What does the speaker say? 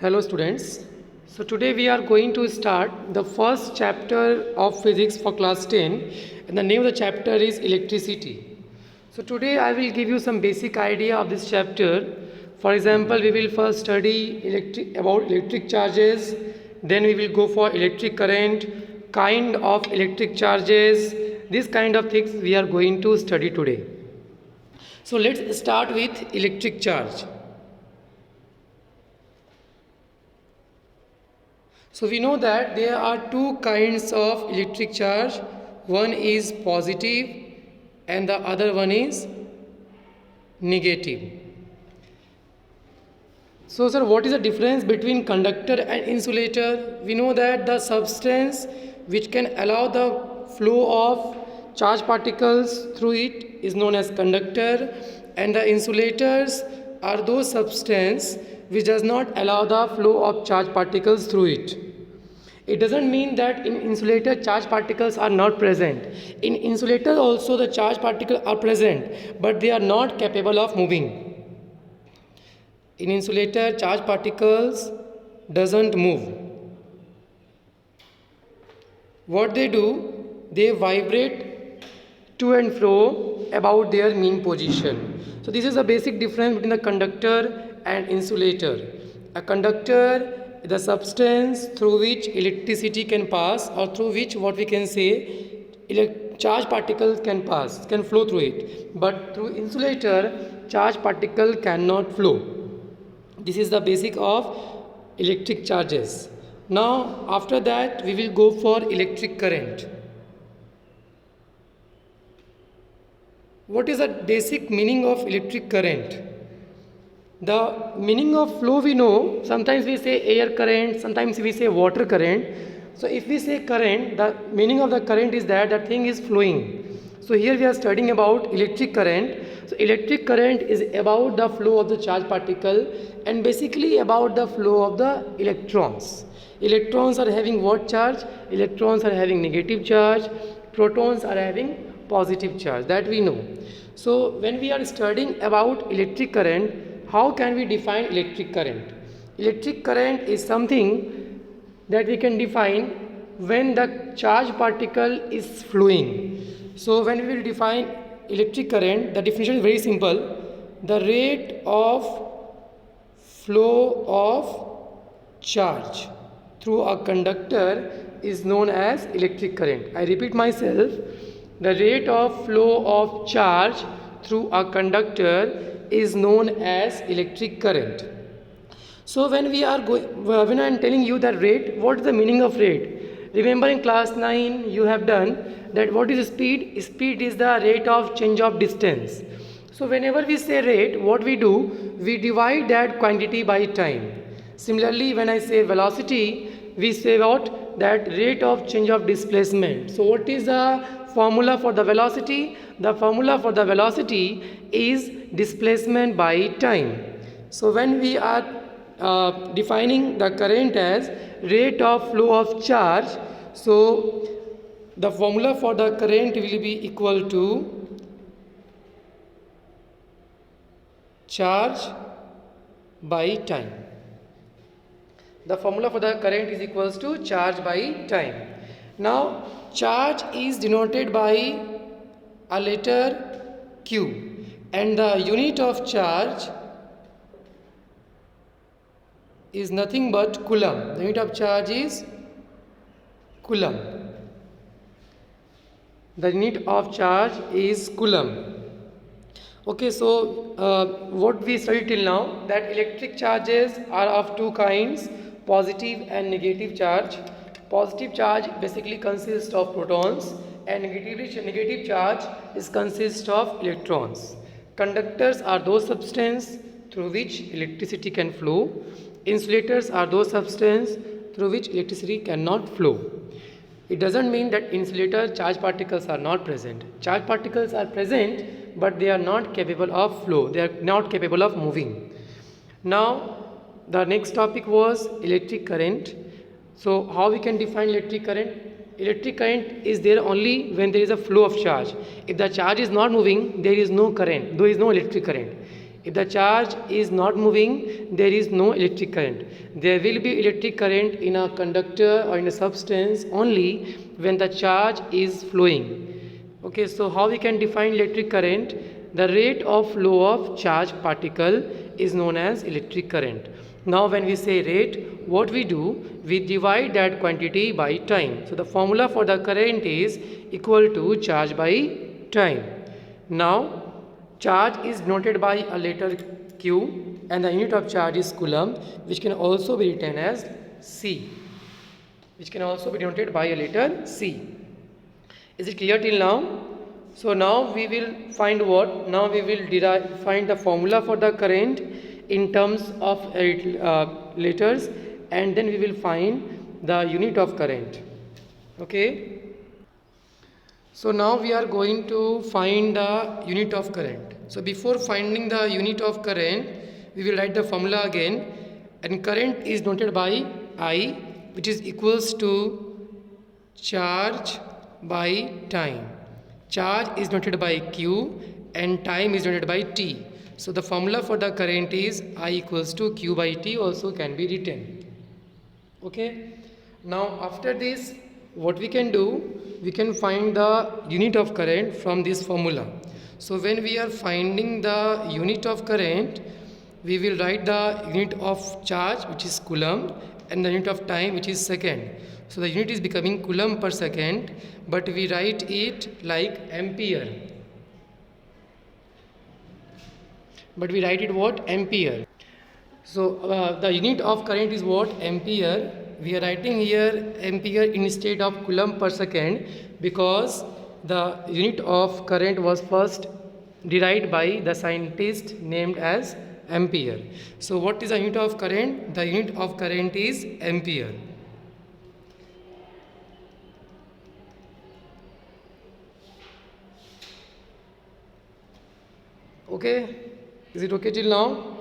Hello students. So today we are going to start the first chapter of physics for class 10 and the name of the chapter is electricity. So today I will give you some basic idea of this chapter. For example, we will first study about electric charges, then we will go for electric current, kind of electric charges, this kind of things we are going to study today. So let's start with electric charge. So we know that there are two kinds of electric charge. One is positive and the other one is negative. So sir, what is the difference between conductor and insulator? We know that the substance which can allow the flow of charge particles through it is known as conductor, and the insulators are those substance which does not allow the flow of charge particles through it. It doesn't mean that in insulator charge particles are not present. In insulator also the charge particles are present, but they are not capable of moving. In insulator charge particles doesn't move. What they do, they vibrate to and fro about their mean position. So this is a basic difference between the conductor and insulator. A conductor is the substance through which electricity can pass, or through which what we can say charge particles can pass, can flow through it. But through insulator charge particle cannot flow. This is the basic of electric charges. Now after that we will go for electric current. What is the basic meaning of electric current? The meaning of flow we know. Sometimes we say air current, sometimes we say water current. So if we say current, the meaning of the current is that the thing is flowing. So here we are studying about electric current. So electric current is about the flow of the charge particle and basically about the flow of the electrons. Electrons are having what charge? Electrons are having negative charge. Protons are having positive charge, that we know. So when we are studying about electric current, how can we define electric current? Electric current is something that we can define when the charge particle is flowing. So when we will define electric current, the definition is very simple. The rate of flow of charge through a conductor is known as electric current. I repeat myself. The rate of flow of charge through a conductor is known as electric current. So when I am telling you the rate, what is the meaning of rate? Remember in class 9 you have done that what is speed? Speed is the rate of change of distance. So whenever we say rate, what we do? We divide that quantity by time. Similarly, when I say velocity, we say what? That rate of change of displacement. So what is the formula for the velocity? The formula for the velocity is displacement by time. So when we are defining the current as rate of flow of charge, so the formula for the current will be equal to charge by time. The formula for the current is equals to charge by time. Now charge is denoted by a letter Q, and the unit of charge is nothing but coulomb. The unit of charge is coulomb. The unit of charge is coulomb. Okay, so what we studied till now, that electric charges are of two kinds, positive and negative charge. Positive charge basically consists of protons and negative charge consists of electrons. Conductors are those substances through which electricity can flow. Insulators are those substances through which electricity cannot flow. It doesn't mean that insulator charge particles are not present. Charge particles are present, but they are not capable of flow. They are not capable of moving. Now the next topic was electric current. So how we can define electric current? Electric current is there only when there is a flow of charge. If the charge is not moving, there is no current, there is no electric current. If the charge is not moving, there is no electric current. There will be electric current in a conductor or in a substance only when the charge is flowing. Okay, so how we can define electric current? The rate of flow of charged particle is known as electric current. Now when we say rate, what we do? We divide that quantity by time. So the formula for the current is equal to charge by time. Now charge is denoted by a letter Q and the unit of charge is coulomb, which can also be written as C, which can also be denoted by a letter C. Is it clear till now? So now we will find what? Now we will find the formula for the current in terms of letters, and then we will find the unit of current. Okay. So now we are going to find the unit of current. So before finding the unit of current, we will write the formula again, and current is noted by I, which is equals to charge by time. Charge is noted by Q and time is noted by T. So the formula for the current is I equals to Q by T, also can be written. Okay. Now after this, what we can do? We can find the unit of current from this formula. So when we are finding the unit of current, we will write the unit of charge, which is coulomb, and the unit of time, which is second. So the unit is becoming coulomb per second, but we write it like ampere. But we write it what? Ampere. So the unit of current is what? Ampere. We are writing here ampere instead of coulomb per second because the unit of current was first derived by the scientist named as ampere. So what is the unit of current? The unit of current is ampere. Okay, is it okay till now?